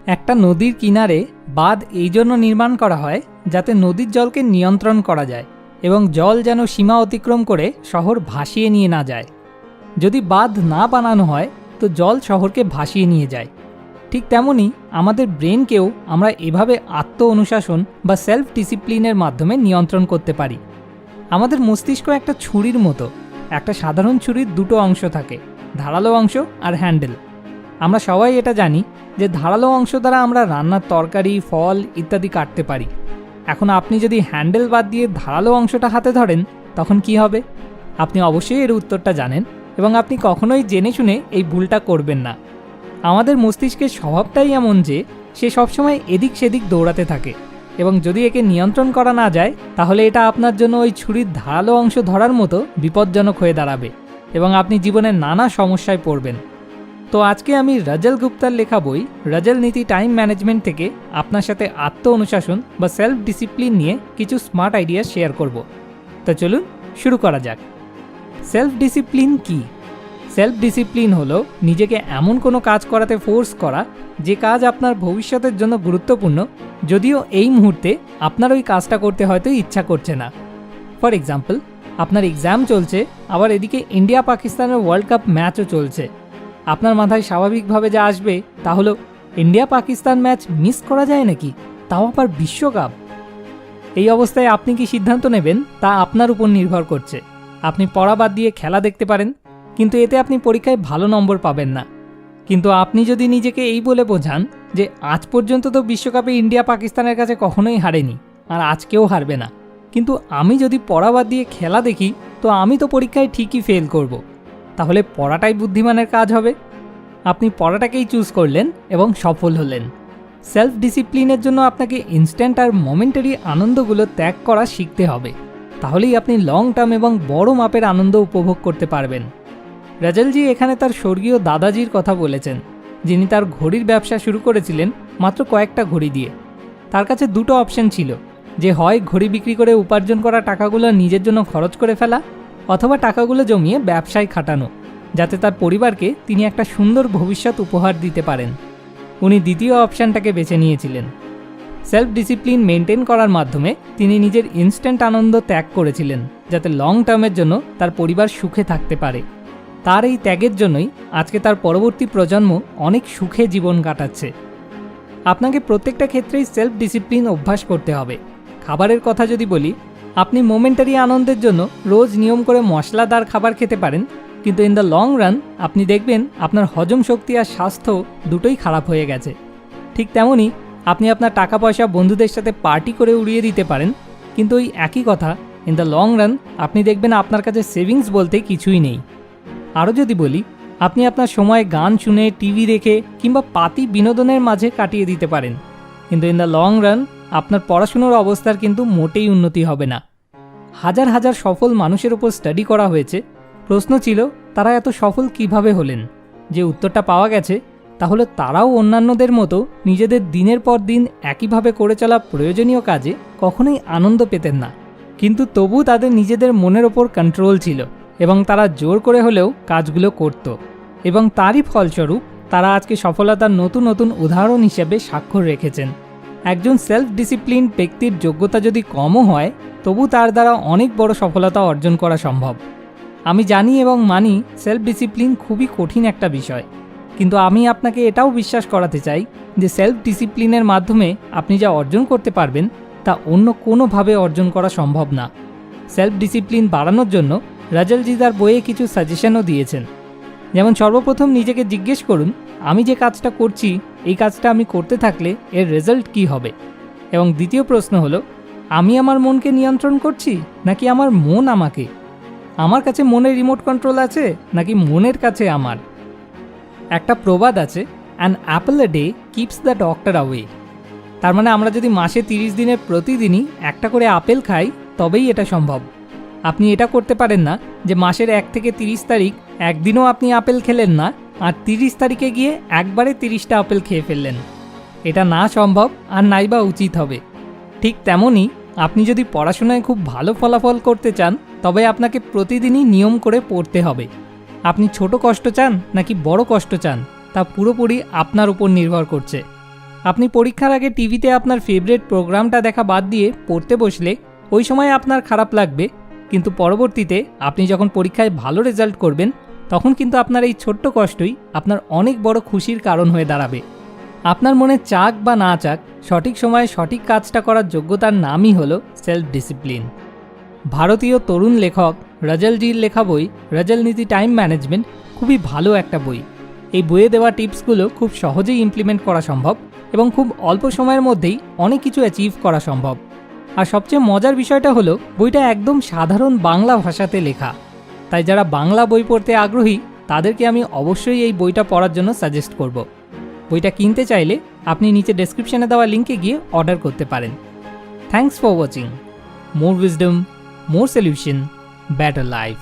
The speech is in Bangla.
একটা নদীর কিনারে বাঁধ এই জন্য নির্মাণ করা হয় যাতে নদীর জলকে নিয়ন্ত্রণ করা যায় এবং জল যেন সীমা অতিক্রম করে শহর ভাসিয়ে নিয়ে না যায়। যদি বাঁধ না বানানো হয় তো জল শহরকে ভাসিয়ে নিয়ে যায়। ঠিক তেমনই আমাদের ব্রেনকেও আমরা এভাবে আত্ম অনুশাসন বা সেলফ ডিসিপ্লিনের মাধ্যমে নিয়ন্ত্রণ করতে পারি। আমাদের মস্তিষ্ক একটা ছুরির মতো। একটা সাধারণ ছুরির দুটো অংশ থাকে, ধারালো অংশ আর হ্যান্ডেল। আমরা সবাই এটা জানি যে ধারালো অংশ দ্বারা আমরা রান্নার তরকারি, ফল ইত্যাদি কাটতে পারি। এখন আপনি যদি হ্যান্ডেল বাদ দিয়ে ধারালো অংশটা হাতে ধরেন তখন কি হবে? আপনি অবশ্যই এর উত্তরটা জানেন এবং আপনি কখনোই জেনে শুনে এই ভুলটা করবেন না। আমাদের মস্তিষ্কের স্বভাবটাই এমন যে সে সবসময় এদিক সেদিক দৌড়াতে থাকে এবং যদি একে নিয়ন্ত্রণ করা না যায় তাহলে এটা আপনার জন্য ওই ছুরির ধারালো অংশ ধরার মতো বিপজ্জনক হয়ে দাঁড়াবে এবং আপনি জীবনের নানা সমস্যায় পড়বেন। তো আজকে আমি রাজল গুপ্তার লেখা বই রাজল নীতি টাইম ম্যানেজমেন্ট থেকে আপনার সাথে আত্ম অনুশাসন বা সেলফ ডিসিপ্লিন নিয়ে কিছু স্মার্ট আইডিয়া শেয়ার করব। তো চলুন শুরু করা যাক। সেলফ ডিসিপ্লিন কি? সেলফ ডিসিপ্লিন হলো নিজেকে এমন কোনো কাজ করাতে ফোর্স করা যে কাজ আপনার ভবিষ্যতের জন্য গুরুত্বপূর্ণ, যদিও এই মুহূর্তে আপনার ওই কাজটা করতে হয়তো ইচ্ছা করছে না। ফর এক্সাম্পল, আপনার এক্সাম চলছে, আবার এদিকে ইন্ডিয়া পাকিস্তানের ওয়ার্ল্ড কাপ ম্যাচও চলছে। আপনার মাথায় স্বাভাবিকভাবে যা আসবে তা হলো ইন্ডিয়া পাকিস্তান ম্যাচ মিস করা যায় নাকি, তাও আবার বিশ্বকাপ। এই অবস্থায় আপনি কি সিদ্ধান্ত নেবেন তা আপনার উপর নির্ভর করছে। আপনি পড়া বাদ দিয়ে খেলা দেখতে পারেন, কিন্তু এতে আপনি পরীক্ষায় ভালো নম্বর পাবেন না। কিন্তু আপনি যদি নিজেকে এই বলে বোঝান যে আজ পর্যন্ত তো বিশ্বকাপে ইন্ডিয়া পাকিস্তানের কাছে কখনোই হারেনি আর আজকেও হারবে না, কিন্তু আমি যদি পড়া বাদ দিয়ে খেলা দেখি তো আমি তো পরীক্ষায় ঠিকই ফেল করব, তাহলে পড়াটাই বুদ্ধিমানের কাজ হবে। আপনি পড়াটাকেই চুজ করলেন এবং সফল হলেন। সেলফ ডিসিপ্লিনের জন্য আপনাকে ইনস্ট্যান্ট আর মোমেন্টারি আনন্দগুলো ত্যাগ করা শিখতে হবে, তাহলেই আপনি লং টার্ম এবং বড় মাপের আনন্দ উপভোগ করতে পারবেন। রাজলজি এখানে তার স্বর্গীয় দাদাজির কথা বলেছেন, যিনি তার ঘড়ির ব্যবসা শুরু করেছিলেন মাত্র কয়েকটা ঘড়ি দিয়ে। তার কাছে দুটো অপশন ছিল, যে হয় ঘড়ি বিক্রি করে উপার্জন করা টাকাগুলো নিজের জন্য খরচ করে ফেলা, অথবা টাকাগুলো জমিয়ে ব্যবসায় খাটানো, যাতে তার পরিবারকে তিনি একটা সুন্দর ভবিষ্যৎ উপহার দিতে পারেন। উনি দ্বিতীয় অপশানটাকে বেছে নিয়েছিলেন। সেলফ ডিসিপ্লিন মেনটেন করার মাধ্যমে তিনি নিজের ইনস্ট্যান্ট আনন্দ ত্যাগ করেছিলেন, যাতে লং টার্মের জন্য তার পরিবার সুখে থাকতে পারে। তার এই ত্যাগের জন্যই আজকে তার পরবর্তী প্রজন্ম অনেক সুখে জীবন কাটাচ্ছে। আপনাকে প্রত্যেকটা ক্ষেত্রেই সেলফ ডিসিপ্লিন অভ্যাস করতে হবে। খাবারের কথা যদি বলি, আপনি মোমেন্টারি আনন্দের জন্য রোজ নিয়ম করে মশলাদার খাবার খেতে পারেন, কিন্তু ইন দ্য লং রান আপনি দেখবেন আপনার হজম শক্তি আর স্বাস্থ্য দুটোই খারাপ হয়ে গেছে। ঠিক তেমনই আপনি আপনার টাকা পয়সা বন্ধুদের সাথে পার্টি করে উড়িয়ে দিতে পারেন, কিন্তু ওই একই কথা ইন দ্য লং রান আপনি দেখবেন আপনার কাছে সেভিংস বলতে কিছুই নেই। আরও যদি বলি, আপনি আপনার সময় গান শুনে, টিভি দেখে কিংবা পাতি বিনোদনের মাঝে কাটিয়ে দিতে পারেন, কিন্তু ইন দ্য লং রান আপনার পড়াশুনোর অবস্থার কিন্তু মোটেই উন্নতি হবে না। হাজার হাজার সফল মানুষের উপর স্টাডি করা হয়েছে। প্রশ্ন ছিল তারা এত সফল কিভাবে হলেন। যে উত্তরটা পাওয়া গেছে তা হলো তারাও অন্যান্যদের মতো নিজেদের দিনের পর দিন একইভাবে করে চলা প্রয়োজনীয় কাজে কখনোই আনন্দ পেতেন না, কিন্তু তবু তাদের নিজেদের মনের ওপর কন্ট্রোল ছিল এবং তারা জোর করে হলেও কাজগুলো করত, এবং তারই ফলস্বরূপ তারা আজকে সফলতার নতুন নতুন উদাহরণ হিসেবে স্বাক্ষর রেখেছেন। একজন সেলফ ডিসিপ্লিন ব্যক্তির যোগ্যতা যদি কমও হয়, তবু তার দ্বারা অনেক বড় সফলতা অর্জন করা সম্ভব। আমি জানি এবং মানি সেলফ ডিসিপ্লিন খুবই কঠিন একটা বিষয়, কিন্তু আমি আপনাকে এটাও বিশ্বাস করাতে চাই যে সেলফ ডিসিপ্লিনের মাধ্যমে আপনি যা অর্জন করতে পারবেন তা অন্য কোনোভাবে অর্জন করা সম্ভব না। সেলফ ডিসিপ্লিন বাড়ানোর জন্য রাজলজি তার বইয়ে কিছু সাজেশনও দিয়েছেন। যেমন সর্বপ্রথম নিজেকে জিজ্ঞেস করুন, আমি যে কাজটা করছি এই কাজটা আমি করতে থাকলে এর রেজাল্ট কী হবে। এবং দ্বিতীয় প্রশ্ন হলো, আমি আমার মনকে নিয়ন্ত্রণ করছি নাকি আমার মন আমাকে? আমার কাছে মনের রিমোট কন্ট্রোল আছে নাকি মনের কাছে আমার? একটা প্রবাদ আছে, an Apple a day keeps the doctor away. তার মানে আমরা যদি মাসে 30 দিনের প্রতিদিনই একটা করে আপেল খাই তবেই এটা সম্ভব। আপনি এটা করতে পারেন না যে মাসের 1 থেকে 30 তারিখ একদিনও আপনি আপেল খেলেন না আর 30 তারিখে গিয়ে একবারে 30টা আপেল খেয়ে ফেললেন। এটা না সম্ভব আর নাইবা উচিত হবে। ঠিক তেমনই আপনি যদি পড়াশোনায় খুব ভালো ফলাফল করতে চান তবে আপনাকে প্রতিদিনই নিয়ম করে পড়তে হবে। আপনি ছোট কষ্ট চান নাকি বড় কষ্ট চান তা পুরোপুরি আপনার উপর নির্ভর করছে। আপনি পরীক্ষার আগে টিভিতে আপনার ফেভারিট প্রোগ্রামটা দেখা বাদ দিয়ে পড়তে বসলে ওই সময় আপনার খারাপ লাগবে, কিন্তু পরবর্তীতে আপনি যখন পরীক্ষায় ভালো রেজাল্ট করবেন তখন কিন্তু আপনার এই ছোট্ট কষ্টই আপনার অনেক বড় খুশির কারণ হয়ে দাঁড়াবে। আপনার মনে চাক বা না চাক, সঠিক সময়ে সঠিক কাজটা করার যোগ্যতার নামই হলো সেলফ ডিসিপ্লিন। ভারতীয় তরুণ লেখক রজলজির লেখা বই রজলনীতি টাইম ম্যানেজমেন্ট খুবই ভালো একটা বই। এই বইয়ে দেওয়া টিপসগুলো খুব সহজেই ইমপ্লিমেন্ট করা সম্ভব এবং খুব অল্প সময়ের মধ্যেই অনেক কিছু অ্যাচিভ করা সম্ভব। আর সবচেয়ে মজার বিষয়টা হলো বইটা একদম সাধারণ বাংলা ভাষাতে লেখা, তাই যারা বাংলা বই পড়তে আগ্রহী তাদেরকে আমি অবশ্যই এই বইটা পড়ার জন্য সাজেস্ট করব। বইটা কিনতে চাইলে আপনি নিচে ডেসক্রিপশনে দেওয়া লিঙ্কে গিয়ে অর্ডার করতে পারেন। Thanks for watching. More wisdom, more solution, better life.